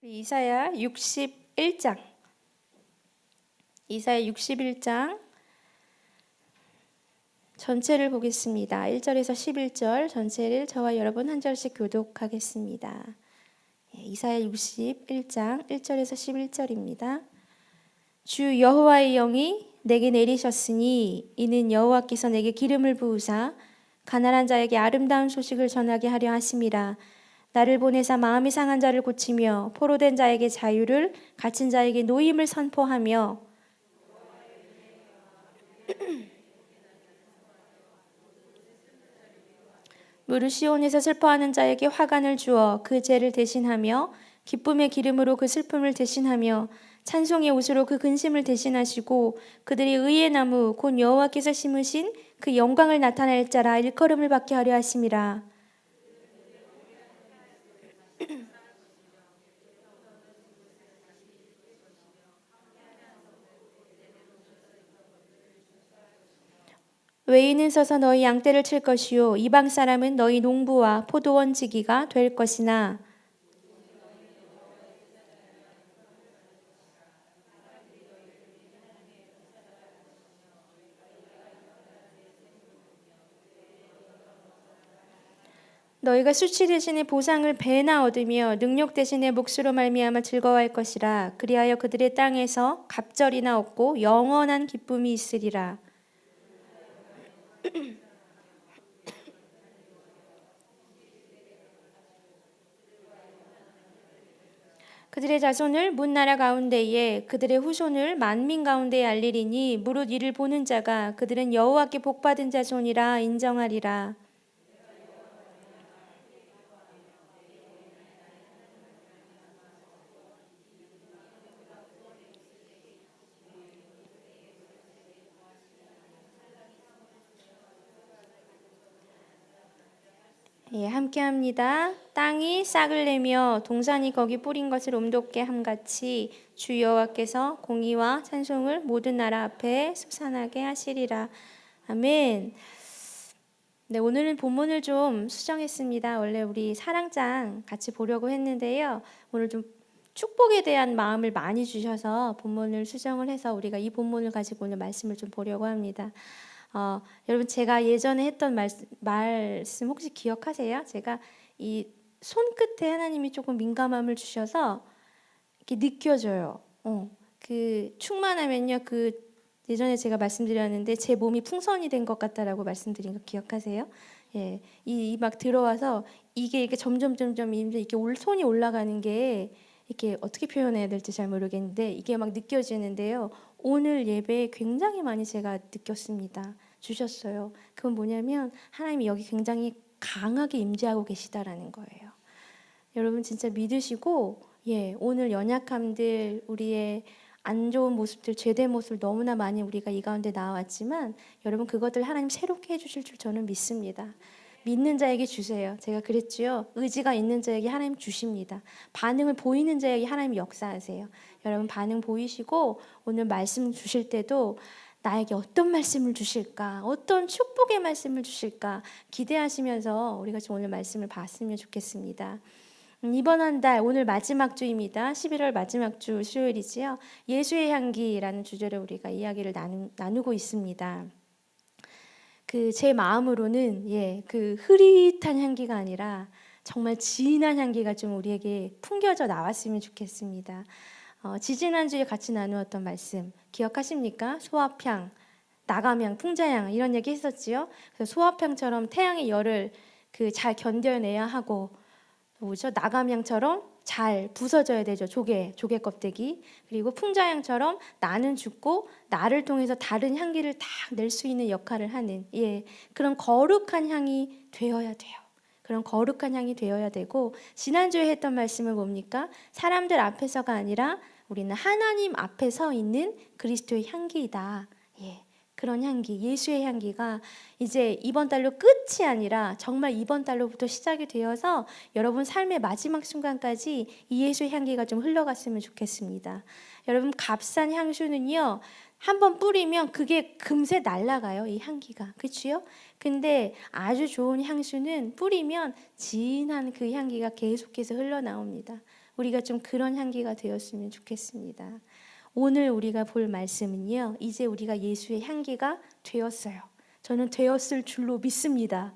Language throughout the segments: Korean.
이사야 61장. 이사야 61장 전체를 보겠습니다. 1절에서 11절 전체를 저와 여러분 한 절씩 교독하겠습니다. 이사야 61장 1절에서 11절입니다. 주 여호와의 영이 내게 내리셨으니 이는 여호와께서 내게 기름을 부으사 가난한 자에게 아름다운 소식을 전하게 하려 하심이라. 나를 보내사 마음이 상한 자를 고치며 포로된 자에게 자유를, 갇힌 자에게 노임을 선포하며 무릇 시온에서 슬퍼하는 자에게 화관을 주어 그 죄를 대신하며 기쁨의 기름으로 그 슬픔을 대신하며 찬송의 옷으로 그 근심을 대신하시고 그들이 의의 나무 곧 여호와께서 심으신 그 영광을 나타낼 자라 일컬음을 받게 하려 하심이라. 외인은 서서 너희 양떼를 칠 것이요 이방 사람은 너희 농부와 포도원 지기가 될 것이나 너희가 수치 대신에 보상을 배나 얻으며 능력 대신에 몫으로 말미암아 즐거워할 것이라. 그리하여 그들의 땅에서 갑절이나 얻고 영원한 기쁨이 있으리라. 그들의 자손을 문나라 가운데에 그들의 후손을 만민 가운데에 알리리니 무릇 이를 보는 자가 그들은 여호와께 복받은 자손이라 인정하리라. 함께합니다. 땅이 싹을 내며 동산이 거기 뿌린 것을 옮돋게 함같이 주 여호와께서 공의와 찬송을 모든 나라 앞에 솟아나게 하시리라. 아멘. 네, 오늘은 본문을 좀 수정했습니다. 원래 우리 사랑장 같이 보려고 했는데요. 오늘 좀 축복에 대한 마음을 많이 주셔서 본문을 수정을 해서 우리가 이 본문을 가지고 오늘 말씀을 좀 보려고 합니다. 여러분 제가 예전에 했던 말씀 혹시 기억하세요? 제가 이 손끝에 하나님이 조금 민감함을 주셔서 이렇게 느껴져요. 그 충만하면요, 그 예전에 제가 말씀드렸는데 제 몸이 풍선이 된 것 같다라고 말씀드린 거 기억하세요? 예, 이 막 들어와서 이게 점점 이렇게 손이 올라가는 게 이렇게 어떻게 표현해야 될지 잘 모르겠는데 이게 막 느껴지는데요. 오늘 예배에 굉장히 많이 제가 느꼈습니다. 주셨어요. 그건 뭐냐면 하나님이 여기 굉장히 강하게 임재하고 계시다라는 거예요. 여러분 진짜 믿으시고 오늘 연약함들, 우리의 안 좋은 모습들, 죄된 모습을 너무나 많이 우리가 이 가운데 나왔지만 여러분 그것들 하나님 새롭게 해주실 줄 저는 믿습니다. 믿는 자에게 주세요. 제가 그랬지요. 의지가 있는 자에게 하나님 주십니다. 반응을 보이는 자에게 하나님 역사하세요. 여러분 반응 보이시고 오늘 말씀 주실 때도 나에게 어떤 말씀을 주실까? 어떤 축복의 말씀을 주실까? 기대하시면서 우리가 좀 오늘 말씀을 봤으면 좋겠습니다. 이번 한 달 오늘 마지막 주입니다. 11월 마지막 주 수요일이지요. 예수의 향기라는 주제로 우리가 이야기를 나누고 있습니다. 제 마음으로는 그 흐릿한 향기가 아니라 정말 진한 향기가 좀 우리에게 풍겨져 나왔으면 좋겠습니다. 지지난주에 같이 나누었던 말씀 기억하십니까? 소합향, 나감향, 풍자향 이런 얘기 했었지요. 그래서 소합향처럼 태양의 열을 잘 견뎌내야 하고 나감향처럼 잘 부서져야 되죠. 조개 껍데기. 그리고 풍자향처럼 나는 죽고 나를 통해서 다른 향기를 다 낼 수 있는 역할을 하는 그런 거룩한 향이 되어야 돼요. 그런 거룩한 향이 되어야 되고 지난주에 했던 말씀은 뭡니까? 사람들 앞에서가 아니라 우리는 하나님 앞에 서 있는 그리스도의 향기이다. 그런 향기, 예수의 향기가 이제 이번 달로 끝이 아니라 정말 이번 달로부터 시작이 되어서 여러분 삶의 마지막 순간까지 이 예수의 향기가 좀 흘러갔으면 좋겠습니다. 여러분 값싼 향수는요, 한번 뿌리면 그게 금세 날아가요. 이 향기가. 그렇죠? 근데 아주 좋은 향수는 뿌리면 진한 그 향기가 계속해서 흘러나옵니다. 우리가 좀 그런 향기가 되었으면 좋겠습니다. 오늘 우리가 볼 말씀은요, 이제 우리가 예수의 향기가 되었어요. 저는 되었을 줄로 믿습니다.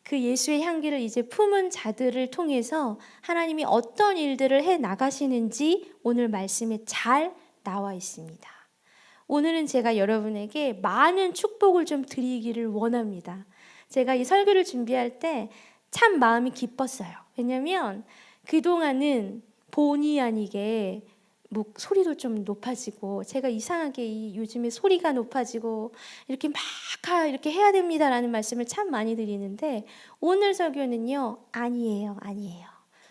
그 예수의 향기를 이제 품은 자들을 통해서 하나님이 어떤 일들을 해 나가시는지 오늘 말씀에 잘 나와 있습니다. 오늘은 제가 여러분에게 많은 축복을 좀 드리기를 원합니다. 제가 이 설교를 준비할 때 참 마음이 기뻤어요. 왜냐하면 그동안은 본의 아니게 소리도 좀 높아지고, 제가 이상하게 요즘에 소리가 높아지고 이렇게 이렇게 해야 됩니다라는 말씀을 참 많이 드리는데, 오늘 설교는요, 아니에요.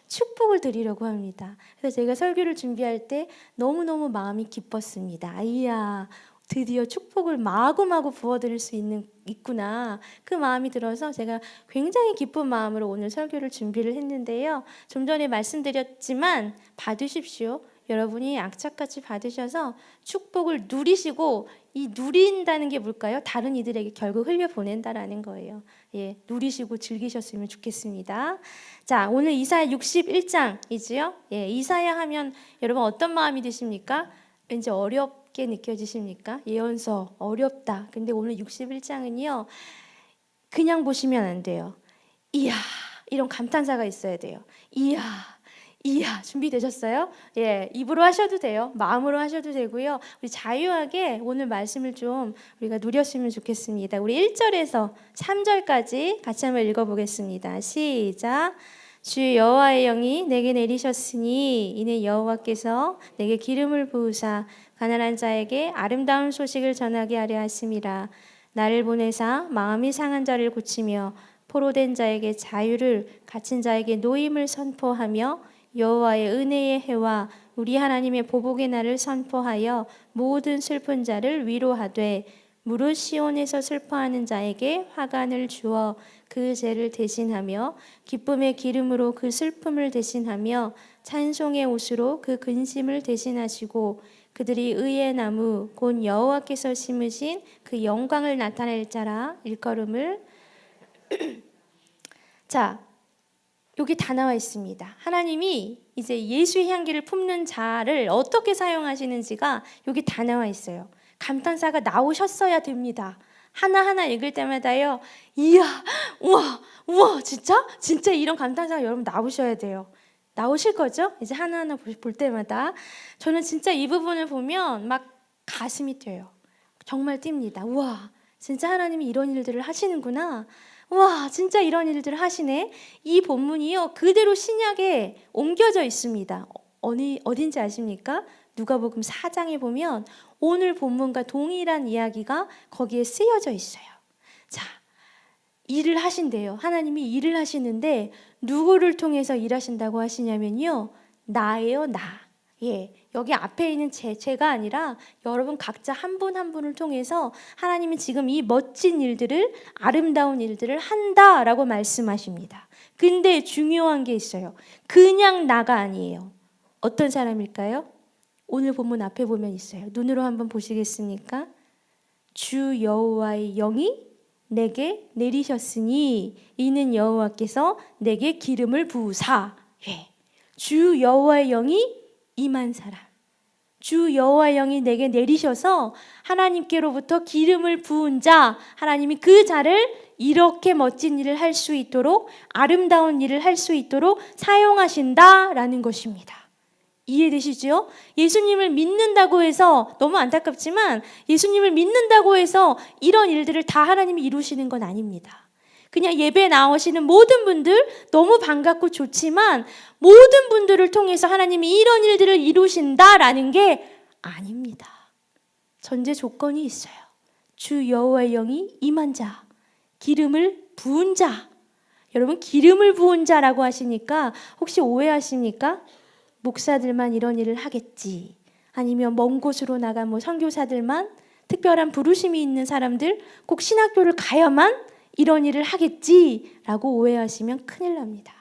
축복을 드리려고 합니다. 그래서 제가 설교를 준비할 때 너무너무 마음이 기뻤습니다. 이야, 드디어 축복을 마구마구 부어드릴 수 있구나. 그 마음이 들어서 제가 굉장히 기쁜 마음으로 오늘 설교를 준비를 했는데요. 좀 전에 말씀드렸지만 받으십시오. 여러분이 악착같이 받으셔서 축복을 누리시고, 이 누린다는 게 뭘까요? 다른 이들에게 결국 흘려보낸다라는 거예요. 예, 누리시고 즐기셨으면 좋겠습니다. 자, 오늘 이사야 61장이지요. 예, 이사야 하면 여러분 어떤 마음이 드십니까? 왠지 어렵게 느껴지십니까? 예언서 어렵다. 근데 오늘 61장은요, 그냥 보시면 안 돼요. 이야, 이런 감탄사가 있어야 돼요. 이야, 준비되셨어요? 예, 입으로 하셔도 돼요. 마음으로 하셔도 되고요. 우리 자유하게 오늘 말씀을 좀 우리가 누렸으면 좋겠습니다. 우리 1절에서 3절까지 같이 한번 읽어보겠습니다. 시작. 주 여호와의 영이 내게 내리셨으니 이는 여호와께서 내게 기름을 부으사 가난한 자에게 아름다운 소식을 전하게 하려 하심이라. 나를 보내사 마음이 상한 자를 고치며 포로된 자에게 자유를, 갇힌 자에게 노임을 선포하며 여호와의 은혜의 해와 우리 하나님의 보복의 날을 선포하여 모든 슬픈 자를 위로하되 무릇 시온에서 슬퍼하는 자에게 화관을 주어 그 죄를 대신하며 기쁨의 기름으로 그 슬픔을 대신하며 찬송의 옷으로 그 근심을 대신하시고 그들이 의의 나무 곧 여호와께서 심으신 그 영광을 나타낼 자라. 일컬음을 자, 여기 다 나와 있습니다. 하나님이 이제 예수의 향기를 품는 자를 어떻게 사용하시는지가 여기 다 나와 있어요. 감탄사가 나오셨어야 됩니다. 하나하나 읽을 때마다요, 이야, 우와, 진짜 이런 감탄사가 여러분 나오셔야 돼요. 나오실 거죠? 이제 하나하나 볼 때마다. 저는 진짜 이 부분을 보면 막 가슴이 뛰어요. 정말 뜁니다. 우와, 진짜 하나님이 이런 일들을 하시는구나. 와, 진짜 이런 일들을 하시네. 이 본문이요, 그대로 신약에 옮겨져 있습니다. 어딘지 아십니까? 누가복음 4장에 보면 오늘 본문과 동일한 이야기가 거기에 쓰여져 있어요. 자, 일을 하신대요. 하나님이 일을 하시는데 누구를 통해서 일하신다고 하시냐면요, 나예요, 나. 예, 여기 앞에 있는 제가 아니라 여러분 각자 한 분 한 분을 통해서 하나님이 지금 이 멋진 일들을, 아름다운 일들을 한다라고 말씀하십니다. 근데 중요한 게 있어요. 그냥 나가 아니에요. 어떤 사람일까요? 오늘 본문 앞에 보면 있어요. 눈으로 한번 보시겠습니까? 주 여호와의 영이 내게 내리셨으니 이는 여호와께서 내게 기름을 부으사. 예. 주 여호와의 영이 임한 사람, 주 여호와의 영이 내게 내리셔서 하나님께로부터 기름을 부은 자, 하나님이 그 자를 이렇게 멋진 일을 할 수 있도록, 아름다운 일을 할 수 있도록 사용하신다라는 것입니다. 이해되시죠? 예수님을 믿는다고 해서, 너무 안타깝지만 예수님을 믿는다고 해서 이런 일들을 다 하나님이 이루시는 건 아닙니다. 그냥 예배 나오시는 모든 분들 너무 반갑고 좋지만 모든 분들을 통해서 하나님이 이런 일들을 이루신다라는 게 아닙니다. 전제 조건이 있어요. 주 여호와의 영이 임한 자, 기름을 부은 자. 여러분, 기름을 부은 자라고 하시니까 혹시 오해하십니까? 목사들만 이런 일을 하겠지, 아니면 먼 곳으로 나간 선교사들만, 특별한 부르심이 있는 사람들, 꼭 신학교를 가야만 이런 일을 하겠지라고 오해하시면 큰일 납니다.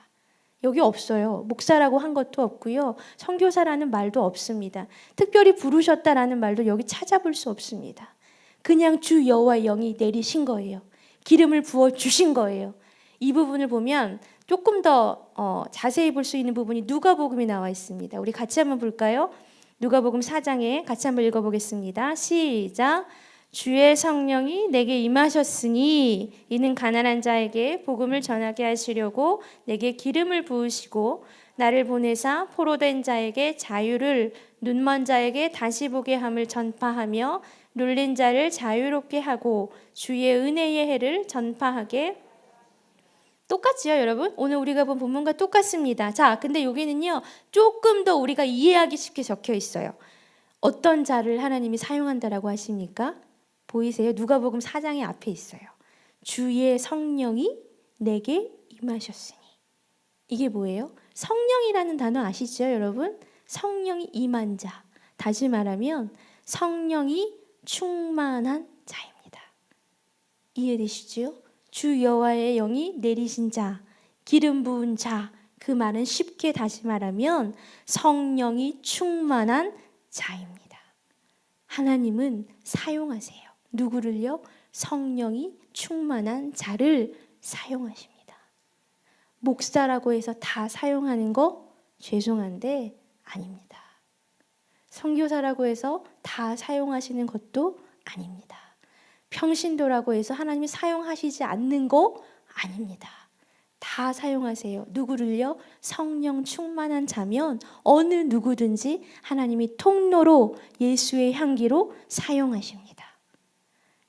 여기 없어요. 목사라고 한 것도 없고요. 선교사라는 말도 없습니다. 특별히 부르셨다라는 말도 여기 찾아볼 수 없습니다. 그냥 주 여호와의 영이 내리신 거예요. 기름을 부어 주신 거예요. 이 부분을 보면 조금 더 자세히 볼 수 있는 부분이 누가복음에 나와 있습니다. 우리 같이 한번 볼까요? 누가복음 4장에 같이 한번 읽어보겠습니다. 시작. 주의 성령이 내게 임하셨으니 이는 가난한 자에게 복음을 전하게 하시려고 내게 기름을 부으시고 나를 보내사 포로된 자에게 자유를, 눈먼 자에게 다시 보게 함을 전파하며 눌린 자를 자유롭게 하고 주의 은혜의 해를 전파하게. 똑같지요, 여러분? 오늘 우리가 본 본문과 똑같습니다. 자, 근데 여기는요, 조금 더 우리가 이해하기 쉽게 적혀 있어요. 어떤 자를 하나님이 사용한다라고 하십니까? 보이세요? 누가복음 4장의 앞에 있어요. 주의 성령이 내게 임하셨으니. 이게 뭐예요? 성령이라는 단어 아시죠, 여러분? 성령이 임한 자. 다시 말하면 성령이 충만한 자입니다. 이해되시죠? 주 여호와의 영이 내리신 자, 기름 부은 자. 그 말은 쉽게 다시 말하면 성령이 충만한 자입니다. 하나님은 사용하세요. 누구를요? 성령이 충만한 자를 사용하십니다. 목사라고 해서 다 사용하는 거 죄송한데 아닙니다. 선교사라고 해서 다 사용하시는 것도 아닙니다. 평신도라고 해서 하나님이 사용하시지 않는 거 아닙니다. 다 사용하세요. 누구를요? 성령 충만한 자면 어느 누구든지 하나님이 통로로 예수의 향기로 사용하십니다.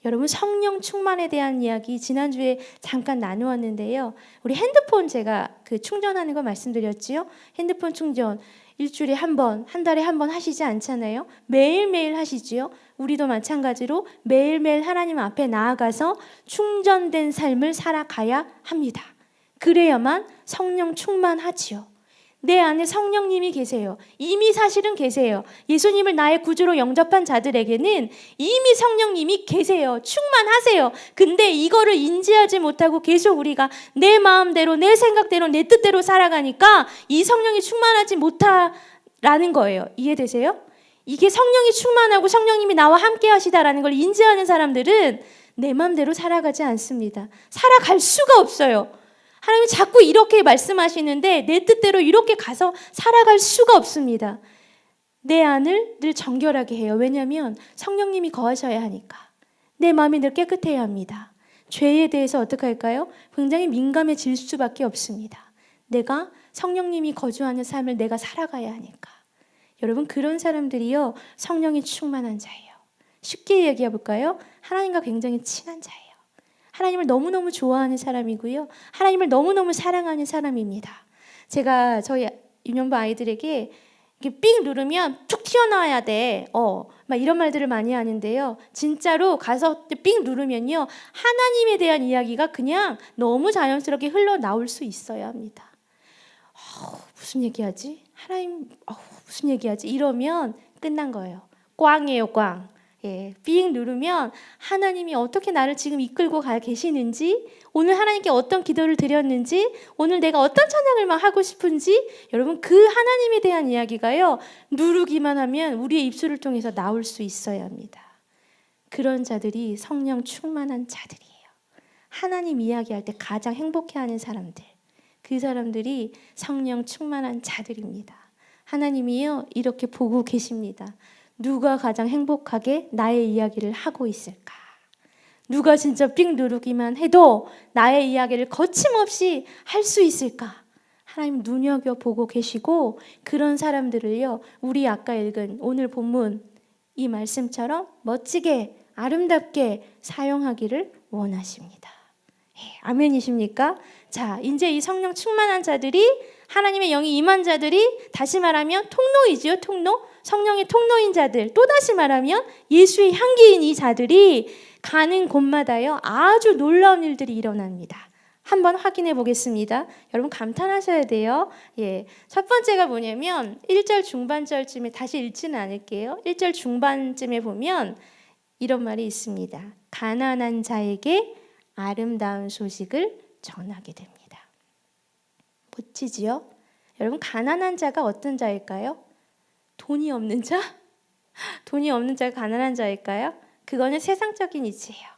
여러분, 성령 충만에 대한 이야기 지난주에 잠깐 나누었는데요. 우리 핸드폰 제가 충전하는 거 말씀드렸지요. 핸드폰 충전 일주일에 한 번, 한 달에 한 번 하시지 않잖아요. 매일매일 하시지요. 우리도 마찬가지로 매일매일 하나님 앞에 나아가서 충전된 삶을 살아가야 합니다. 그래야만 성령 충만하지요. 내 안에 성령님이 계세요. 이미 사실은 계세요. 예수님을 나의 구주로 영접한 자들에게는 이미 성령님이 계세요. 충만하세요. 근데 이거를 인지하지 못하고 계속 우리가 내 마음대로, 내 생각대로, 내 뜻대로 살아가니까 이 성령이 충만하지 못하라는 거예요. 이해되세요? 이게 성령이 충만하고 성령님이 나와 함께 하시다라는 걸 인지하는 사람들은 내 마음대로 살아가지 않습니다. 살아갈 수가 없어요. 하나님이 자꾸 이렇게 말씀하시는데 내 뜻대로 이렇게 가서 살아갈 수가 없습니다. 내 안을 늘 정결하게 해요. 왜냐하면 성령님이 거하셔야 하니까. 내 마음이 늘 깨끗해야 합니다. 죄에 대해서 어떻게 할까요? 굉장히 민감해질 수밖에 없습니다. 내가 성령님이 거주하는 삶을 내가 살아가야 하니까. 여러분, 그런 사람들이요, 성령이 충만한 자예요. 쉽게 얘기해 볼까요? 하나님과 굉장히 친한 자예요. 하나님을 너무너무 좋아하는 사람이고요. 하나님을 너무너무 사랑하는 사람입니다. 제가 저희 유년부 아이들에게 이렇게 삑 누르면 툭 튀어나와야 돼. 막 이런 말들을 많이 하는데요. 진짜로 가서 삑 누르면요. 하나님에 대한 이야기가 그냥 너무 자연스럽게 흘러나올 수 있어야 합니다. 무슨 얘기하지? 하나님, 무슨 얘기하지? 이러면 끝난 거예요. 꽝이에요, 꽝. 예, 삥 누르면 하나님이 어떻게 나를 지금 이끌고 가 계시는지, 오늘 하나님께 어떤 기도를 드렸는지, 오늘 내가 어떤 찬양을 막 하고 싶은지, 여러분 그 하나님에 대한 이야기가요, 누르기만 하면 우리의 입술을 통해서 나올 수 있어야 합니다. 그런 자들이 성령 충만한 자들이에요. 하나님 이야기할 때 가장 행복해하는 사람들, 그 사람들이 성령 충만한 자들입니다. 하나님이요, 이렇게 보고 계십니다. 누가 가장 행복하게 나의 이야기를 하고 있을까? 누가 진짜 삑 누르기만 해도 나의 이야기를 거침없이 할 수 있을까? 하나님 눈여겨보고 계시고, 그런 사람들을요, 우리 아까 읽은 오늘 본문 이 말씀처럼 멋지게 아름답게 사용하기를 원하십니다. 아멘이십니까? 자, 이제 이 성령 충만한 자들이, 하나님의 영이 임한 자들이, 다시 말하면 통로이지요, 통로. 성령의 통로인 자들, 또다시 말하면 예수의 향기인 이 자들이 가는 곳마다요, 아주 놀라운 일들이 일어납니다. 한번 확인해 보겠습니다. 여러분 감탄하셔야 돼요. 예, 첫 번째가 뭐냐면 1절 중반절쯤에, 다시 읽지는 않을게요. 1절 중반쯤에 보면 이런 말이 있습니다. 가난한 자에게 아름다운 소식을 전하게 됩니다. 멋지지요? 여러분, 가난한 자가 어떤 자일까요? 돈이 없는 자? 돈이 없는 자가 가난한 자일까요? 그거는 세상적인 이치예요.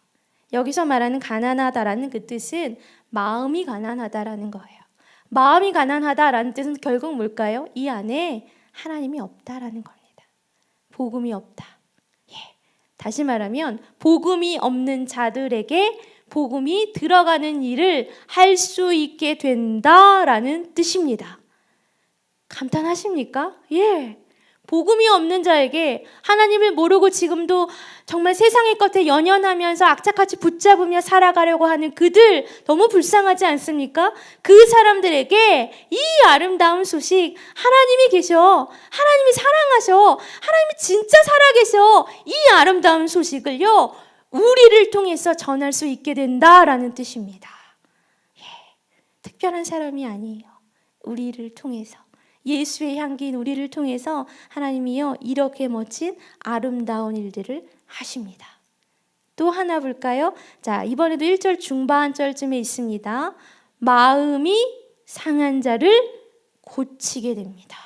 여기서 말하는 가난하다라는 그 뜻은 마음이 가난하다라는 거예요. 마음이 가난하다라는 뜻은 결국 뭘까요? 이 안에 하나님이 없다라는 겁니다. 복음이 없다. 다시 말하면 복음이 없는 자들에게 복음이 들어가는 일을 할 수 있게 된다라는 뜻입니다. 감탄하십니까? 복음이 없는 자에게 하나님을 모르고 지금도 정말 세상의 것에 연연하면서 악착같이 붙잡으며 살아가려고 하는 그들 너무 불쌍하지 않습니까? 그 사람들에게 이 아름다운 소식, 하나님이 계셔, 하나님이 사랑하셔, 하나님이 진짜 살아계셔, 이 아름다운 소식을요 우리를 통해서 전할 수 있게 된다라는 뜻입니다. 특별한 사람이 아니에요. 우리를 통해서, 예수의 향기인 우리를 통해서 하나님이요 이렇게 멋진 아름다운 일들을 하십니다. 또 하나 볼까요? 자, 이번에도 1절 중반절쯤에 있습니다. 마음이 상한 자를 고치게 됩니다.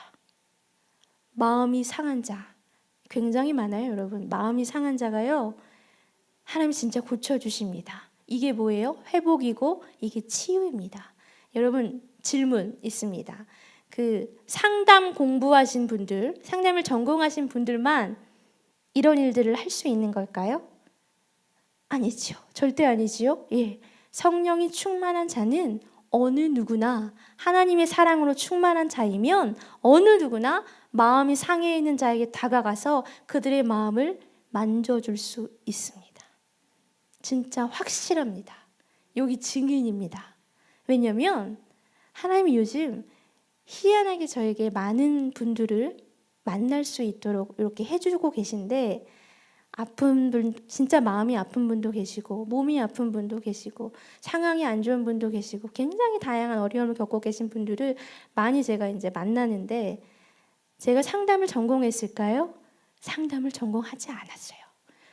마음이 상한 자 굉장히 많아요, 여러분. 마음이 상한 자가요 하나님 진짜 고쳐주십니다. 이게 뭐예요? 회복이고 이게 치유입니다. 여러분, 질문 있습니다. 그 상담 공부하신 분들, 상담을 전공하신 분들만 이런 일들을 할 수 있는 걸까요? 아니죠. 절대 아니지요. 성령이 충만한 자는 어느 누구나, 하나님의 사랑으로 충만한 자이면 어느 누구나 마음이 상해 있는 자에게 다가가서 그들의 마음을 만져줄 수 있습니다. 진짜 확실합니다. 여기 증인입니다. 왜냐하면 하나님이 요즘 희한하게 저에게 많은 분들을 만날 수 있도록 이렇게 해주고 계신데, 아픈 분, 진짜 마음이 아픈 분도 계시고 몸이 아픈 분도 계시고 상황이 안 좋은 분도 계시고 굉장히 다양한 어려움을 겪고 계신 분들을 많이 제가 이제 만나는데, 제가 상담을 전공했을까요? 상담을 전공하지 않았어요.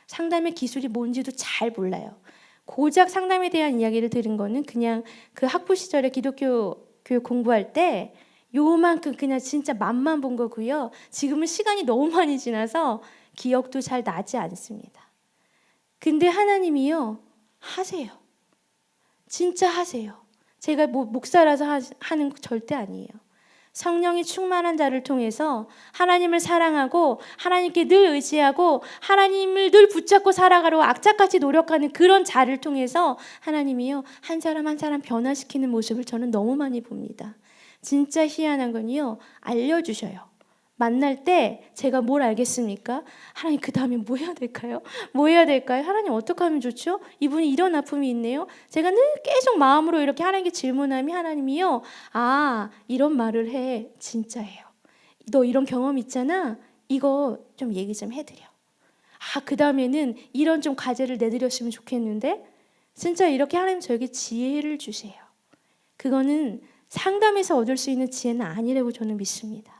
상담의 기술이 뭔지도 잘 몰라요. 고작 상담에 대한 이야기를 들은 거는 그냥 그 학부 시절에 기독교 교육 공부할 때 요만큼 그냥 진짜 맛만 본 거고요. 지금은 시간이 너무 많이 지나서 기억도 잘 나지 않습니다. 근데 하나님이요 하세요. 진짜 하세요. 제가 목사라서 하는 거 절대 아니에요. 성령이 충만한 자를 통해서 하나님을 사랑하고 하나님께 늘 의지하고 하나님을 늘 붙잡고 살아가려고 악착같이 노력하는 그런 자를 통해서 하나님이요 한 사람 한 사람 변화시키는 모습을 저는 너무 많이 봅니다. 진짜 희한한 건요 알려주셔요. 만날 때 제가 뭘 알겠습니까? 하나님 그 다음에 뭐 해야 될까요? 뭐 해야 될까요? 하나님 어떻게 하면 좋죠? 이분이 이런 아픔이 있네요. 제가 늘 계속 마음으로 이렇게 하나님께 질문하면 하나님이요 이런 말을 해. 진짜예요. 너 이런 경험 있잖아. 이거 좀 얘기 좀 해드려. 그 다음에는 이런 좀 과제를 내드렸으면 좋겠는데, 진짜 이렇게 하나님 저에게 지혜를 주세요. 그거는 상담에서 얻을 수 있는 지혜는 아니라고 저는 믿습니다.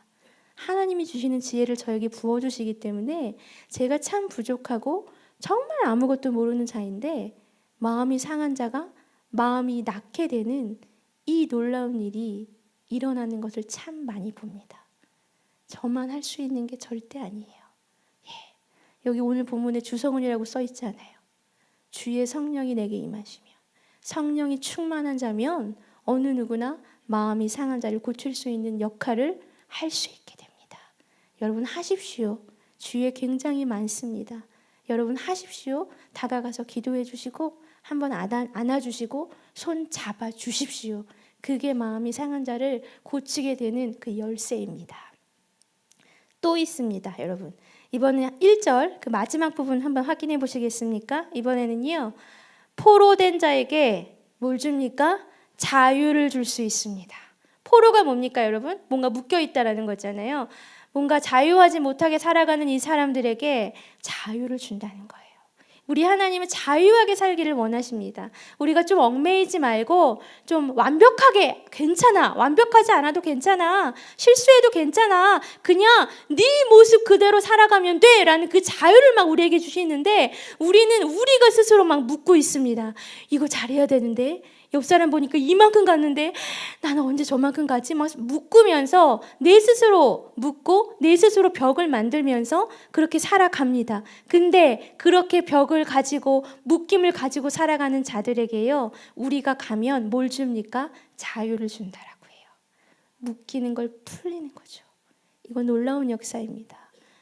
하나님이 주시는 지혜를 저에게 부어주시기 때문에 제가 참 부족하고 정말 아무것도 모르는 자인데, 마음이 상한 자가 마음이 낫게 되는 이 놀라운 일이 일어나는 것을 참 많이 봅니다. 저만 할 수 있는 게 절대 아니에요. 여기 오늘 본문에 주성훈이라고 써 있잖아요. 주의 성령이 내게 임하시며, 성령이 충만한 자면 어느 누구나 마음이 상한 자를 고칠 수 있는 역할을 할 수 있게 됩니다. 여러분 하십시오. 주에 굉장히 많습니다. 여러분 하십시오. 다가가서 기도해 주시고 한번 안아주시고 손 잡아 주십시오. 그게 마음이 상한 자를 고치게 되는 그 열쇠입니다. 또 있습니다, 여러분. 이번에 1절 그 마지막 부분 한번 확인해 보시겠습니까? 이번에는요 포로된 자에게 뭘 줍니까? 자유를 줄 수 있습니다. 포로가 뭡니까, 여러분? 뭔가 묶여 있다라는 거잖아요. 뭔가 자유하지 못하게 살아가는 이 사람들에게 자유를 준다는 거예요. 우리 하나님은 자유하게 살기를 원하십니다. 우리가 좀 얽매이지 말고 좀 완벽하게, 괜찮아, 완벽하지 않아도 괜찮아, 실수해도 괜찮아, 그냥 네 모습 그대로 살아가면 돼 라는 그 자유를 막 우리에게 주시는데, 우리는 우리가 스스로 막 묻고 있습니다. 이거 잘해야 되는데, 옆 사람 보니까 이만큼 갔는데 나는 언제 저만큼 가지? 막 묶으면서 내 스스로 묶고 내 스스로 벽을 만들면서 그렇게 살아갑니다. 근데 그렇게 벽을 가지고 묶임을 가지고 살아가는 자들에게요 우리가 가면 뭘 줍니까? 자유를 준다라고 해요. 묶이는 걸 풀리는 거죠. 이건 놀라운 역사입니다.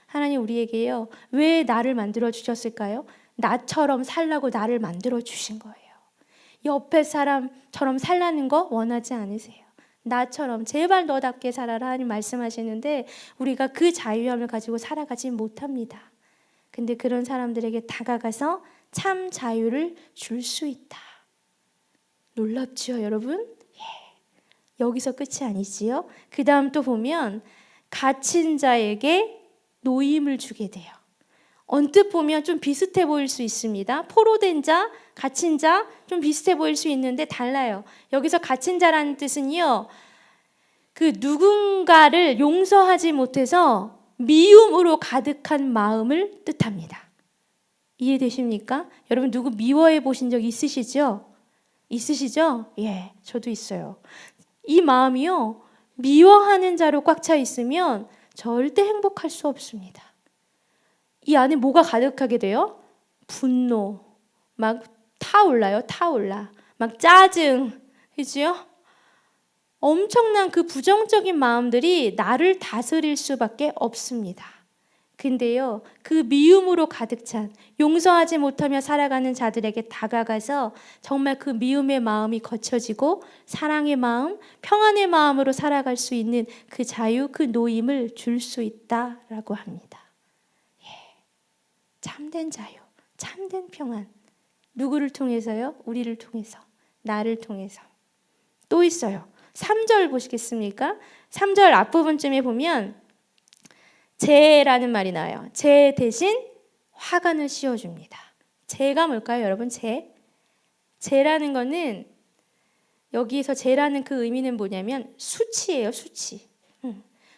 하나님 우리에게요, 왜 나를 만들어 주셨을까요? 나처럼 살라고 나를 만들어 주신 거예요. 옆에 사람처럼 살라는 거 원하지 않으세요. 나처럼 제발 너답게 살아라 하나님 말씀하시는데 우리가 그 자유함을 가지고 살아가지 못합니다. 근데 그런 사람들에게 다가가서 참 자유를 줄 수 있다. 놀랍지요, 여러분? 여기서 끝이 아니지요. 그 다음 또 보면 갇힌 자에게 노임을 주게 돼요. 언뜻 보면 좀 비슷해 보일 수 있습니다. 포로된 자, 갇힌 자 좀 비슷해 보일 수 있는데 달라요. 여기서 갇힌 자라는 뜻은요, 그 누군가를 용서하지 못해서 미움으로 가득한 마음을 뜻합니다. 이해되십니까? 여러분 누구 미워해 보신 적 있으시죠? 있으시죠? 예, 저도 있어요. 이 마음이요, 미워하는 자로 꽉 차 있으면 절대 행복할 수 없습니다. 이 안에 뭐가 가득하게 돼요? 분노, 막 타올라요, 타올라. 막 짜증, 그죠? 엄청난 그 부정적인 마음들이 나를 다스릴 수밖에 없습니다. 근데요, 그 미움으로 가득 찬, 용서하지 못하며 살아가는 자들에게 다가가서 정말 그 미움의 마음이 거쳐지고 사랑의 마음, 평안의 마음으로 살아갈 수 있는 그 자유, 그 노임을 줄 수 있다라고 합니다. 참된 자유, 참된 평안. 누구를 통해서요? 우리를 통해서, 나를 통해서. 또 있어요. 3절 보시겠습니까? 3절 앞부분쯤에 보면 죄라는 말이 나와요. 죄 대신 화관을 씌워줍니다. 죄가 뭘까요, 여러분? 죄라는 거는, 여기에서 죄라는 그 의미는 뭐냐면 수치예요, 수치.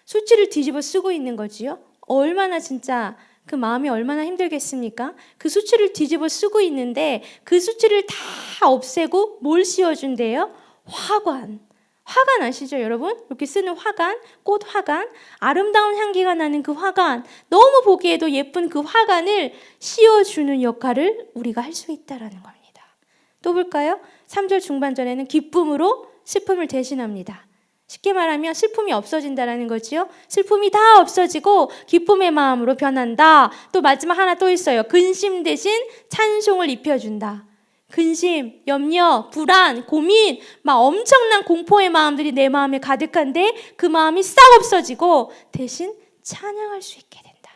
수치를 뒤집어 쓰고 있는 거지요. 얼마나 진짜 그 마음이 얼마나 힘들겠습니까? 그 수치를 뒤집어 쓰고 있는데 그 수치를 다 없애고 뭘 씌워준대요? 화관. 화관 아시죠, 여러분? 이렇게 쓰는 화관, 꽃 화관, 아름다운 향기가 나는 그 화관, 너무 보기에도 예쁜 그 화관을 씌워주는 역할을 우리가 할 수 있다라는 겁니다. 또 볼까요? 3절 중반절에는 기쁨으로 슬픔을 대신합니다. 쉽게 말하면 슬픔이 없어진다라는 거지요. 슬픔이 다 없어지고 기쁨의 마음으로 변한다. 또 마지막 하나 또 있어요. 근심 대신 찬송을 입혀준다. 근심, 염려, 불안, 고민, 막 엄청난 공포의 마음들이 내 마음에 가득한데 그 마음이 싹 없어지고 대신 찬양할 수 있게 된다.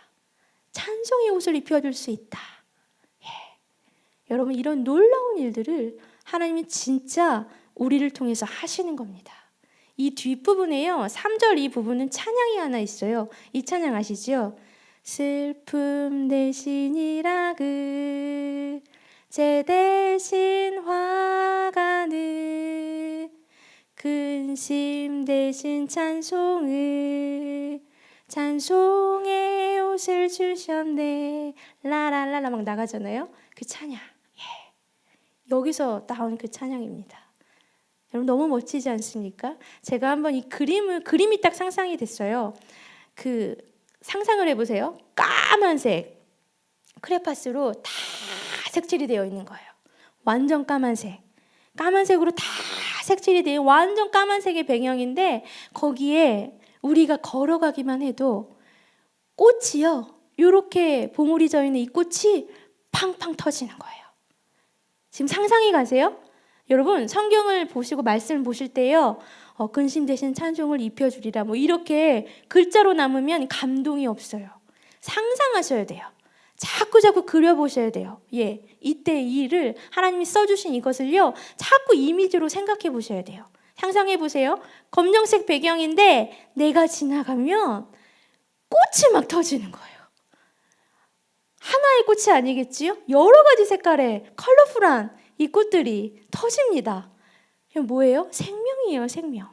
찬송의 옷을 입혀줄 수 있다. 여러분, 이런 놀라운 일들을 하나님이 진짜 우리를 통해서 하시는 겁니다. 이 뒷부분에요, 3절 이 부분은 찬양이 하나 있어요. 이 찬양 아시죠? 슬픔 대신이라 죄 대신 화관을, 근심 대신 찬송을, 찬송의 옷을 주셨네, 라라라라 막 나가잖아요. 그 찬양, 여기서 나온 그 찬양입니다. 여러분 너무 멋지지 않습니까? 제가 한번 이 그림이 딱 상상이 됐어요. 그 상상을 해보세요. 까만색 크레파스로 다 색칠이 되어 있는 거예요. 완전 까만색. 까만색으로 다 색칠이 되어 완전 까만색의 배경인데 거기에 우리가 걸어가기만 해도 꽃이요, 이렇게 봉우리 져 있는 이 꽃이 팡팡 터지는 거예요. 지금 상상이 가세요? 여러분 성경을 보시고 말씀을 보실 때요, 근심 대신 찬송을 입혀주리라 뭐 이렇게 글자로 남으면 감동이 없어요. 상상하셔야 돼요. 자꾸 그려보셔야 돼요. 이때 이 일을 하나님이 써주신 이것을요, 자꾸 이미지로 생각해 보셔야 돼요. 상상해 보세요. 검정색 배경인데 내가 지나가면 꽃이 막 터지는 거예요. 하나의 꽃이 아니겠지요? 여러 가지 색깔의 컬러풀한 이 꽃들이 터집니다. 이게 뭐예요? 생명이에요, 생명.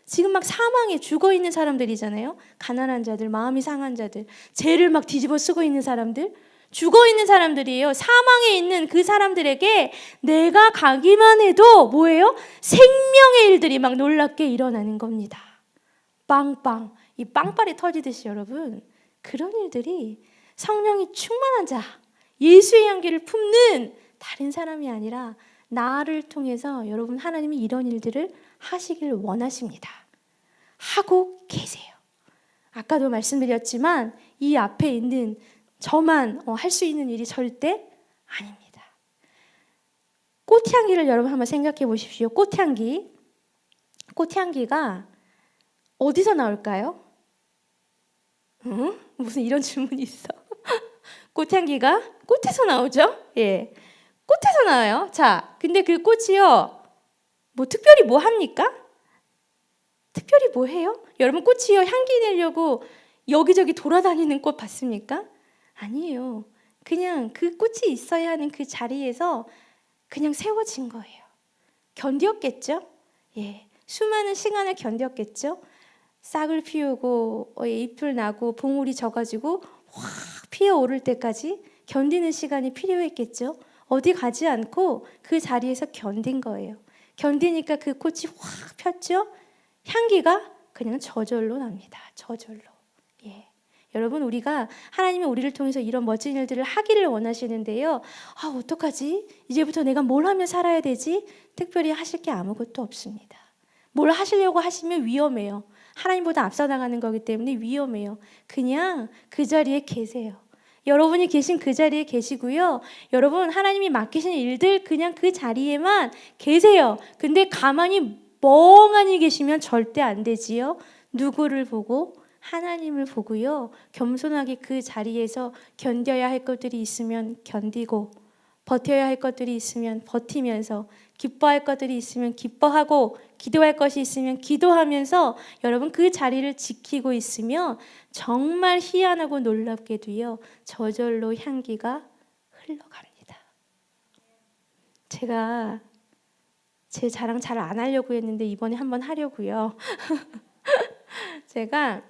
지금 막 사망에 죽어 있는 사람들이잖아요. 가난한 자들, 마음이 상한 자들, 죄를 막 뒤집어 쓰고 있는 사람들, 죽어 있는 사람들이에요. 사망에 있는 그 사람들에게 내가 가기만 해도 뭐예요? 생명의 일들이 막 놀랍게 일어나는 겁니다. 빵빵, 이 빵빨이 터지듯이 여러분, 그런 일들이 성령이 충만한 자, 예수의 향기를 품는 다른 사람이 아니라 나를 통해서 여러분 하나님이 이런 일들을 하시길 원하십니다. 하고 계세요. 아까도 말씀드렸지만 이 앞에 있는 저만 할 수 있는 일이 절대 아닙니다. 꽃향기를 여러분 한번 생각해 보십시오. 꽃향기가 어디서 나올까요? 무슨 이런 질문이 있어. 꽃향기가 꽃에서 나오죠? 예, 꽃에서 나와요. 자, 근데 그 꽃이요, 특별히 뭐 합니까? 특별히 뭐 해요? 여러분 꽃이요, 향기 내려고 여기저기 돌아다니는 꽃 봤습니까? 아니에요. 그냥 그 꽃이 있어야 하는 그 자리에서 그냥 세워진 거예요. 견뎠겠죠? 예, 수많은 시간을 견뎠겠죠? 싹을 피우고 잎을 나고 봉우리 져가지고 확 피어오를 때까지 견디는 시간이 필요했겠죠? 어디 가지 않고 그 자리에서 견딘 거예요. 견디니까 그 꽃이 확 폈죠? 향기가 그냥 저절로 납니다. 저절로. 예. 여러분, 우리가 하나님이 우리를 통해서 이런 멋진 일들을 하기를 원하시는데요. 어떡하지? 이제부터 내가 뭘 하며 살아야 되지? 특별히 하실 게 아무것도 없습니다. 뭘 하시려고 하시면 위험해요. 하나님보다 앞서 나가는 거기 때문에 위험해요. 그냥 그 자리에 계세요. 여러분이 계신 그 자리에 계시고요. 여러분, 하나님이 맡기신 일들 그냥 그 자리에만 계세요. 근데 가만히 멍하니 계시면 절대 안 되지요. 누구를 보고? 하나님을 보고요. 겸손하게 그 자리에서 견뎌야 할 것들이 있으면 견디고, 버텨야 할 것들이 있으면 버티면서, 기뻐할 것들이 있으면 기뻐하고, 기도할 것이 있으면 기도하면서 여러분 그 자리를 지키고 있으면 정말 희한하고 놀랍게도요, 저절로 향기가 흘러갑니다. 제가 제 자랑 잘 안 하려고 했는데 이번에 한번 하려고요. 제가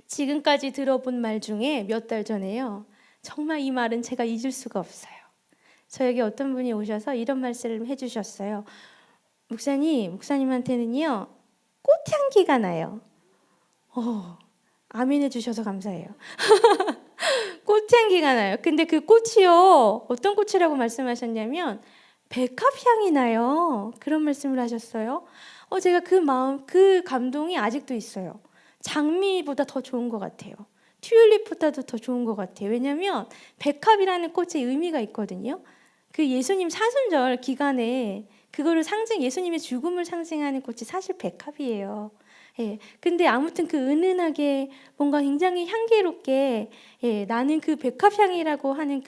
지금까지 들어본 말 중에 몇 달 전에요, 정말 이 말은 제가 잊을 수가 없어요. 저에게 어떤 분이 오셔서 이런 말씀을 해주셨어요. 목사님한테는요, 꽃향기가 나요. 아멘 해주셔서 감사해요. 꽃향기가 나요. 근데 그 꽃이요, 어떤 꽃이라고 말씀하셨냐면 백합향이 나요. 그런 말씀을 하셨어요. 제가 그 감동이 아직도 있어요. 장미보다 더 좋은 것 같아요. 튤립보다도 더 좋은 것 같아요. 왜냐하면 백합이라는 꽃의 의미가 있거든요. 그 예수님 사순절 기간에 그거를 예수님의 죽음을 상징하는 꽃이 사실 백합이에요. 예. 근데 아무튼 그 은은하게 뭔가 굉장히 향기롭게 나는 그 백합향이라고 하는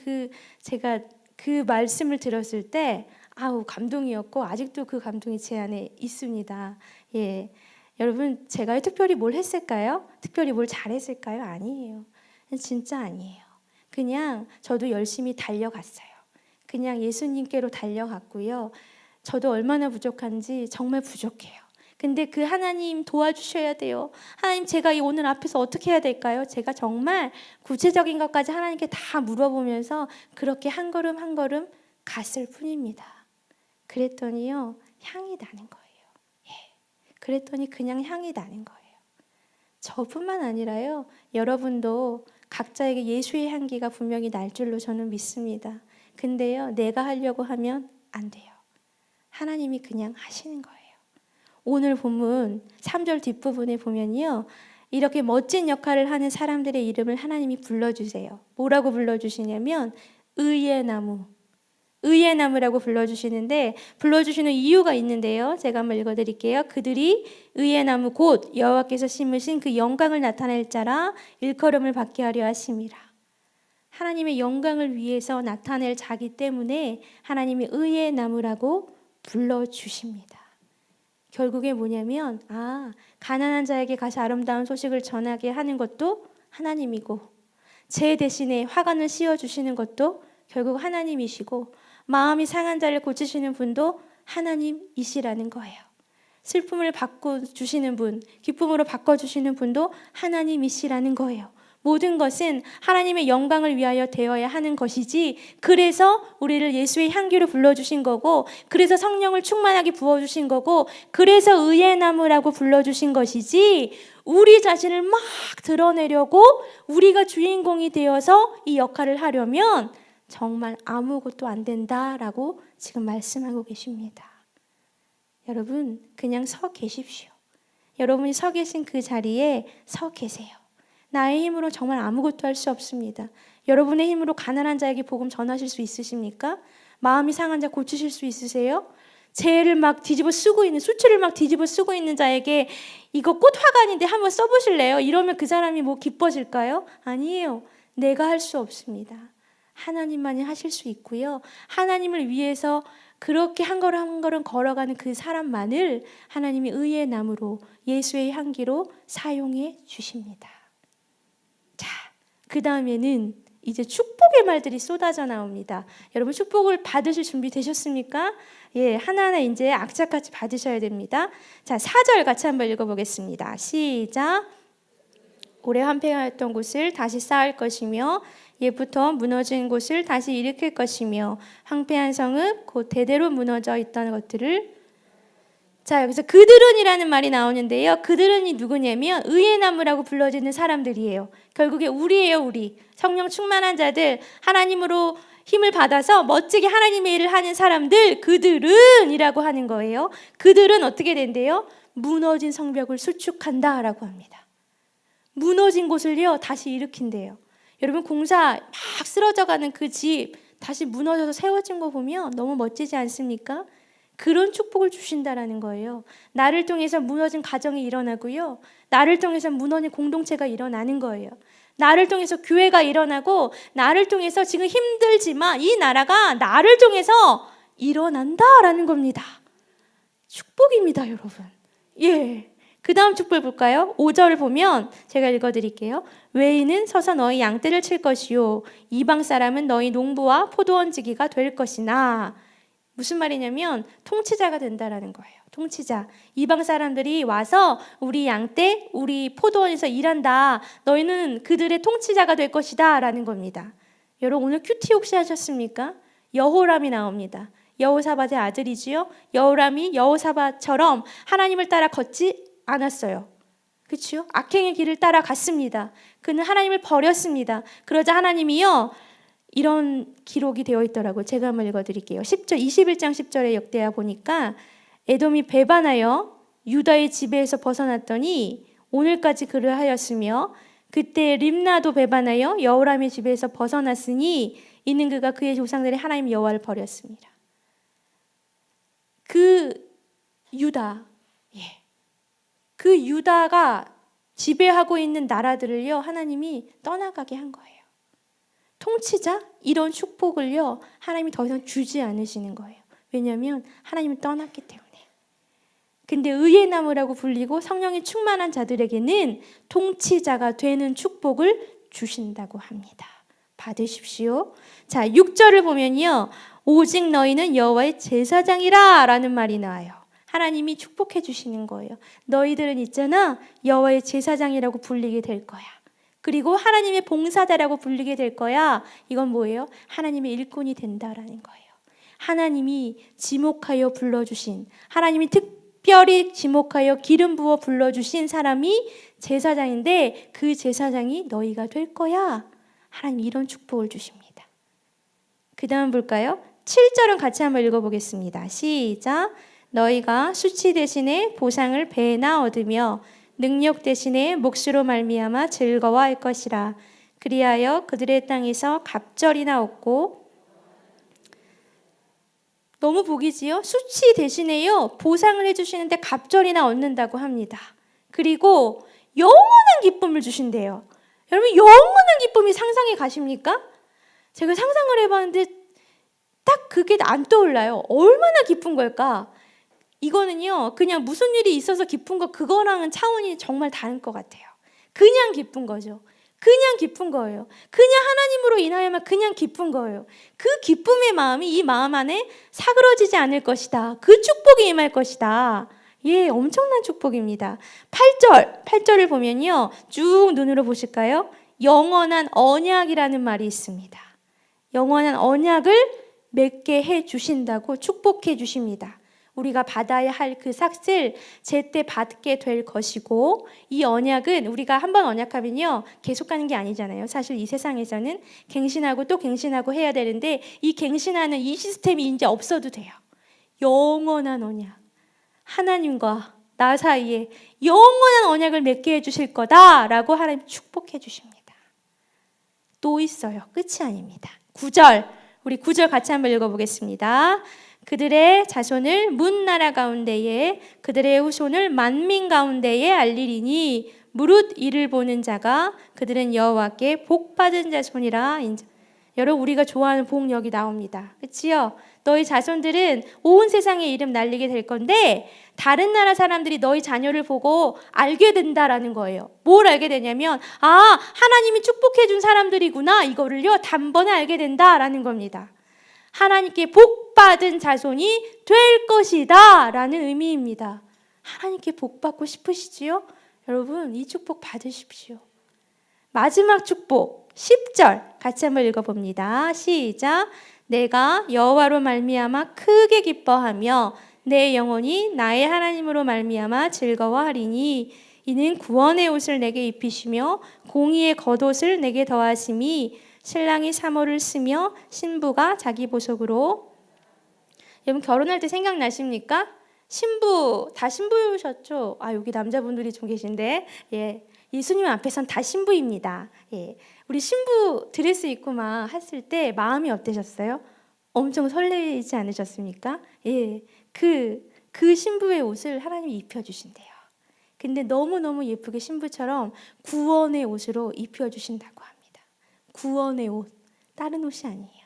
제가 그 말씀을 들었을 때 감동이었고 아직도 그 감동이 제 안에 있습니다. 예. 여러분, 제가 특별히 뭘 했을까요? 특별히 뭘 잘했을까요? 아니에요. 진짜 아니에요. 그냥 저도 열심히 달려갔어요. 그냥 예수님께로 달려갔고요. 저도 얼마나 부족한지 정말 부족해요. 근데 그 하나님 도와주셔야 돼요. 하나님, 제가 오늘 앞에서 어떻게 해야 될까요? 제가 정말 구체적인 것까지 하나님께 다 물어보면서 그렇게 한 걸음 한 걸음 갔을 뿐입니다. 그랬더니요, 향이 나는 거예요. 그랬더니 그냥 향이 나는 거예요. 저뿐만 아니라요, 여러분도 각자에게 예수의 향기가 분명히 날 줄로 저는 믿습니다. 근데요, 내가 하려고 하면 안 돼요. 하나님이 그냥 하시는 거예요. 오늘 본문 3절 뒷부분에 보면요, 이렇게 멋진 역할을 하는 사람들의 이름을 하나님이 불러주세요. 뭐라고 불러주시냐면 의의 나무라고 불러주시는 이유가 있는데요. 제가 한번 읽어드릴게요. 그들이 의의 나무 곧 여호와께서 심으신 그 영광을 나타낼 자라 일컬음을 받게 하려 하심이라. 하나님의 영광을 위해서 나타낼 자기 때문에 하나님이 의의 나무라고 불러주십니다. 결국에 뭐냐면 가난한 자에게 가서 아름다운 소식을 전하게 하는 것도 하나님이고, 제 대신에 화관을 씌워주시는 것도 결국 하나님이시고, 마음이 상한 자를 고치시는 분도 하나님이시라는 거예요. 슬픔을 바꿔주시는 분, 기쁨으로 바꿔주시는 분도 하나님이시라는 거예요. 모든 것은 하나님의 영광을 위하여 되어야 하는 것이지, 그래서 우리를 예수의 향기로 불러주신 거고, 그래서 성령을 충만하게 부어주신 거고, 그래서 의의 나무라고 불러주신 것이지, 우리 자신을 막 드러내려고 우리가 주인공이 되어서 이 역할을 하려면 정말 아무것도 안 된다라고 지금 말씀하고 계십니다. 여러분, 그냥 서 계십시오. 여러분이 서 계신 그 자리에 서 계세요. 나의 힘으로 정말 아무것도 할 수 없습니다. 여러분의 힘으로 가난한 자에게 복음 전하실 수 있으십니까? 마음이 상한 자 고치실 수 있으세요? 죄를 막 뒤집어 쓰고 있는, 수치를 막 뒤집어 쓰고 있는 자에게 이거 꽃화관인데 한번 써보실래요? 이러면 그 사람이 뭐 기뻐질까요? 아니에요. 내가 할 수 없습니다. 하나님만이 하실 수 있고요. 하나님을 위해서 그렇게 한 걸음 한 걸음 걸어가는 그 사람만을 하나님이 의의 나무로, 예수의 향기로 사용해 주십니다. 자, 그 다음에는 이제 축복의 말들이 쏟아져 나옵니다. 여러분 축복을 받으실 준비 되셨습니까? 예, 하나하나 이제 악착같이 받으셔야 됩니다. 자, 4절 같이 한번 읽어보겠습니다. 시작. 오래 황폐하였던 곳을 다시 쌓을 것이며 예부터 무너진 곳을 다시 일으킬 것이며 황폐한 성읍 곧 대대로 무너져 있던 것들을. 자, 여기서 그들은이라는 말이 나오는데요. 그들은이 누구냐면 의의 나무라고 불러지는 사람들이에요. 결국에 우리예요, 우리. 성령 충만한 자들, 하나님으로 힘을 받아서 멋지게 하나님의 일을 하는 사람들, 그들은이라고 하는 거예요. 그들은 어떻게 된대요? 무너진 성벽을 수축한다라고 합니다. 무너진 곳을요 다시 일으킨대요. 여러분 공사 막 쓰러져가는 그 집 다시 무너져서 세워진 거 보면 너무 멋지지 않습니까? 그런 축복을 주신다라는 거예요. 나를 통해서 무너진 가정이 일어나고요. 나를 통해서 무너진 공동체가 일어나는 거예요. 나를 통해서 교회가 일어나고 나를 통해서 지금 힘들지만 이 나라가 나를 통해서 일어난다라는 겁니다. 축복입니다, 여러분. 예. 그 다음 축복을 볼까요? 5절을 보면 제가 읽어드릴게요. 외인은 서서 너희 양떼를 칠 것이요 이방 사람은 너희 농부와 포도원지기가 될 것이나. 무슨 말이냐면 통치자가 된다라는 거예요. 통치자. 이방 사람들이 와서 우리 양떼, 우리 포도원에서 일한다. 너희는 그들의 통치자가 될 것이다 라는 겁니다. 여러분 오늘 큐티 혹시 하셨습니까? 여호람이 나옵니다. 여호사밧의 아들이지요. 여호람이 여호사밧처럼 하나님을 따라 걷지 않았어요. 그렇죠? 악행의 길을 따라갔습니다. 그는 하나님을 버렸습니다. 그러자 하나님이요 이런 기록이 되어 있더라고요. 제가 한번 읽어드릴게요. 10절, 21장 10절에 역대하 보니까 에돔이 배반하여 유다의 지배에서 벗어났더니 오늘까지 그를 하였으며 그때 림나도 배반하여 여호람의 지배에서 벗어났으니 이는 그가 그의 조상들의 하나님 여호와를 버렸습니다. 그 유다, 그 유다가 지배하고 있는 나라들을요 하나님이 떠나가게 한 거예요. 통치자 이런 축복을요 하나님이 더 이상 주지 않으시는 거예요. 왜냐하면 하나님을 떠났기 때문에. 근데 의의 나무라고 불리고 성령이 충만한 자들에게는 통치자가 되는 축복을 주신다고 합니다. 받으십시오. 자, 6절을 보면요. 오직 너희는 여호와의 제사장이라 라는 말이 나와요. 하나님이 축복해 주시는 거예요. 너희들은 있잖아 여호와의 제사장이라고 불리게 될 거야. 그리고 하나님의 봉사자라고 불리게 될 거야. 이건 뭐예요? 하나님의 일꾼이 된다라는 거예요. 하나님이 지목하여 불러주신, 하나님이 특별히 지목하여 기름 부어 불러주신 사람이 제사장인데 그 제사장이 너희가 될 거야. 하나님 이런 축복을 주십니다. 그 다음 볼까요? 7절은 같이 한번 읽어보겠습니다. 시작. 너희가 수치 대신에 보상을 배나 얻으며 능력 대신에 몫으로 말미암아 즐거워할 것이라. 그리하여 그들의 땅에서 갑절이나 얻고. 너무 복이지요? 수치 대신에요 보상을 해주시는데 갑절이나 얻는다고 합니다. 그리고 영원한 기쁨을 주신대요. 여러분 영원한 기쁨이 상상이 가십니까? 제가 상상을 해봤는데 딱 그게 안 떠올라요. 얼마나 기쁜 걸까? 이거는요 그냥 무슨 일이 있어서 기쁜 거 그거랑은 차원이 정말 다른 것 같아요. 그냥 기쁜 거죠. 그냥 기쁜 거예요. 그냥 하나님으로 인하여만 그냥 기쁜 거예요. 그 기쁨의 마음이 이 마음 안에 사그러지지 않을 것이다. 그 축복이 임할 것이다. 예, 엄청난 축복입니다. 8절을 보면요 쭉 눈으로 보실까요? 영원한 언약이라는 말이 있습니다. 영원한 언약을 맺게 해주신다고 축복해 주십니다. 우리가 받아야 할 그 삭을 제때 받게 될 것이고, 이 언약은 우리가 한번 언약하면요 계속 가는 게 아니잖아요. 사실 이 세상에서는 갱신하고 또 갱신하고 해야 되는데 이 갱신하는 이 시스템이 이제 없어도 돼요. 영원한 언약, 하나님과 나 사이에 영원한 언약을 맺게 해주실 거다라고 하나님 축복해 주십니다. 또 있어요. 끝이 아닙니다. 9절, 우리 9절 같이 한번 읽어보겠습니다. 그들의 자손을 문 나라 가운데에 그들의 후손을 만민 가운데에 알리리니 무릇 이를 보는 자가 그들은 여호와께 복 받은 자손이라 인정. 여러분, 우리가 좋아하는 복 여기 나옵니다. 그치요? 너희 자손들은 온 세상에 이름 날리게 될 건데 다른 나라 사람들이 너희 자녀를 보고 알게 된다라는 거예요. 뭘 알게 되냐면 하나님이 축복해 준 사람들이구나, 이거를요 단번에 알게 된다라는 겁니다. 하나님께 복 받은 자손이 될 것이다 라는 의미입니다. 하나님께 복 받고 싶으시지요? 여러분, 이 축복 받으십시오. 마지막 축복 10절 같이 한번 읽어봅니다. 시작. 내가 여호와로 말미암아 크게 기뻐하며 내 영혼이 나의 하나님으로 말미암아 즐거워하리니 이는 구원의 옷을 내게 입히시며 공의의 겉옷을 내게 더하심이 신랑이 사모를 쓰며 신부가 자기 보석으로. 여러분, 결혼할 때 생각나십니까? 신부 다 신부셨죠? 여기 남자분들이 좀 계신데, 예수님 앞에선 다 신부입니다. 우리 신부 드레스 입고 막 했을 때 마음이 어떠셨어요? 엄청 설레지 않으셨습니까? 그 신부의 옷을 하나님이 입혀주신대요. 근데 너무너무 예쁘게 신부처럼 구원의 옷으로 입혀주신다고 합니다. 구원의 옷, 다른 옷이 아니에요.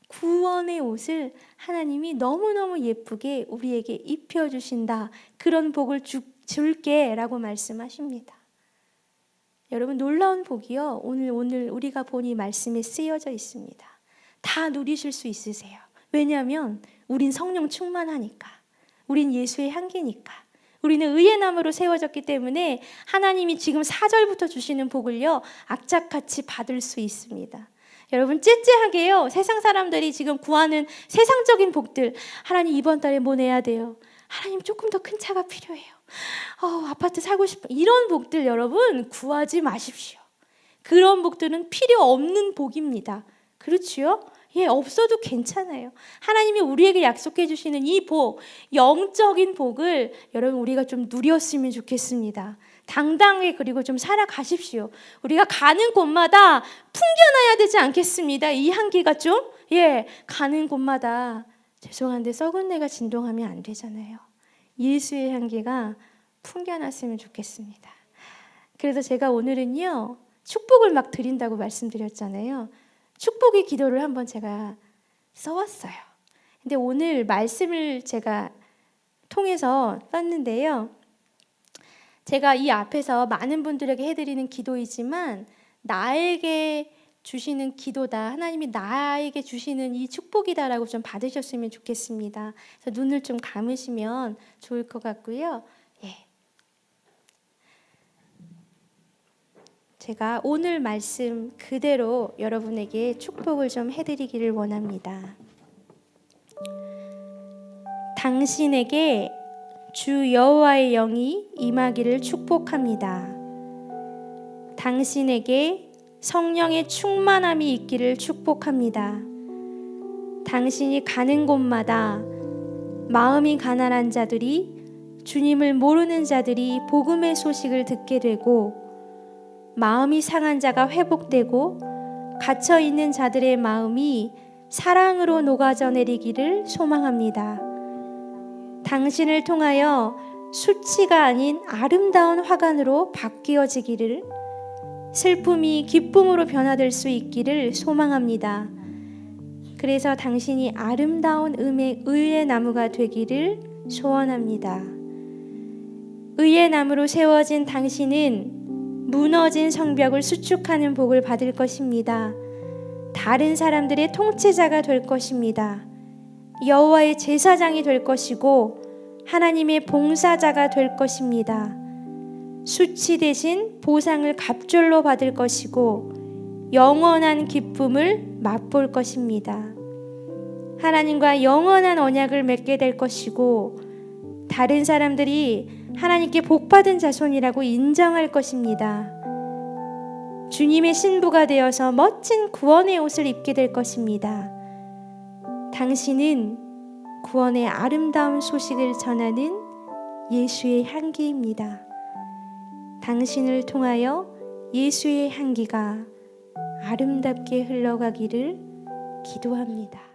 구원의 옷을 하나님이 너무너무 예쁘게 우리에게 입혀주신다. 그런 복을 줄게 라고 말씀하십니다. 여러분, 놀라운 복이요, 오늘 우리가 본 이 말씀에 쓰여져 있습니다. 다 누리실 수 있으세요. 왜냐하면 우린 성령 충만하니까, 우린 예수의 향기니까, 우리는 의의 나무로 세워졌기 때문에 하나님이 지금 4절부터 주시는 복을요 악착같이 받을 수 있습니다. 여러분, 째째하게요, 세상 사람들이 지금 구하는 세상적인 복들, 하나님 이번 달에 뭐 내야 돼요? 하나님 조금 더 큰 차가 필요해요. 아파트 사고 싶어. 이런 복들 여러분 구하지 마십시오. 그런 복들은 필요 없는 복입니다. 그렇지요? 없어도 괜찮아요. 하나님이 우리에게 약속해 주시는 이 복, 영적인 복을 여러분 우리가 좀 누렸으면 좋겠습니다. 당당하게 그리고 좀 살아가십시오. 우리가 가는 곳마다 풍겨나야 되지 않겠습니다. 이 향기가 좀 가는 곳마다, 죄송한데 썩은 내가 진동하면 안 되잖아요. 예수의 향기가 풍겨났으면 좋겠습니다. 그래서 제가 오늘은요 축복을 막 드린다고 말씀드렸잖아요. 축복의 기도를 한번 제가 써왔어요. 근데 오늘 말씀을 제가 통해서 썼는데요, 제가 이 앞에서 많은 분들에게 해드리는 기도이지만 나에게 주시는 기도다, 하나님이 나에게 주시는 이 축복이다라고 좀 받으셨으면 좋겠습니다. 그래서 눈을 좀 감으시면 좋을 것 같고요. 제가 오늘 말씀 그대로 여러분에게 축복을 좀 해드리기를 원합니다. 당신에게 주 여호와의 영이 임하기를 축복합니다. 당신에게 성령의 충만함이 있기를 축복합니다. 당신이 가는 곳마다 마음이 가난한 자들이, 주님을 모르는 자들이 복음의 소식을 듣게 되고, 마음이 상한 자가 회복되고 갇혀있는 자들의 마음이 사랑으로 녹아져 내리기를 소망합니다. 당신을 통하여 수치가 아닌 아름다운 화관으로 바뀌어지기를, 슬픔이 기쁨으로 변화될 수 있기를 소망합니다. 그래서 당신이 아름다운 의의 나무가 되기를 소원합니다. 의의 나무로 세워진 당신은 무너진 성벽을 수축하는 복을 받을 것입니다. 다른 사람들의 통치자가 될 것입니다. 여호와의 제사장이 될 것이고 하나님의 봉사자가 될 것입니다. 수치 대신 보상을 갑절로 받을 것이고 영원한 기쁨을 맛볼 것입니다. 하나님과 영원한 언약을 맺게 될 것이고 다른 사람들이 하나님께 복받은 자손이라고 인정할 것입니다. 주님의 신부가 되어서 멋진 구원의 옷을 입게 될 것입니다. 당신은 구원의 아름다운 소식을 전하는 예수의 향기입니다. 당신을 통하여 예수의 향기가 아름답게 흘러가기를 기도합니다.